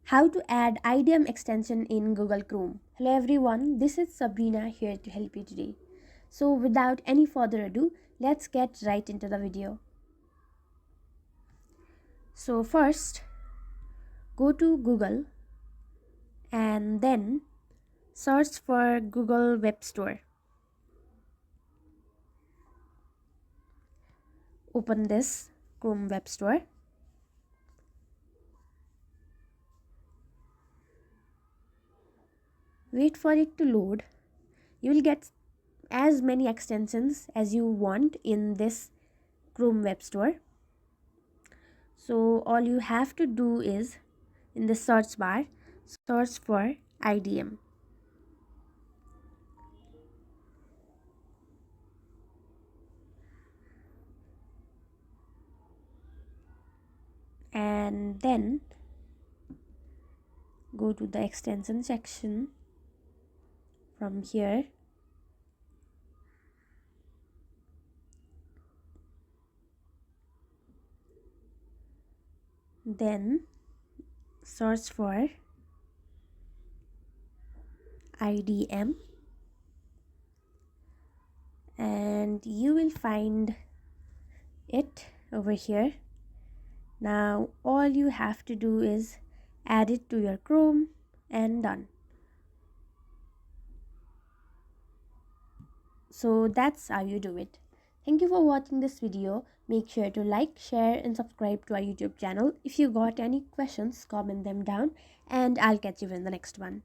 How to add IDM extension in Google Chrome. Hello everyone, this is Sabrina here to help you today. So without any further ado, let's get right into the video. So first, go to Google and then search for Google Web Store. Open this Chrome Web Store. Wait for it to load. You will get as many extensions as you want in this Chrome Web Store. So all you have to do is in the search bar, search for IDM. And then go to the extension section from here. Then search for IDM and you will find it over here. Now all you have to do is add it to your Chrome and done. So that's how you do it. Thank you for watching this video. Make sure to like, share and subscribe to our YouTube channel. If you got any questions, comment them down and I'll catch you in the next one.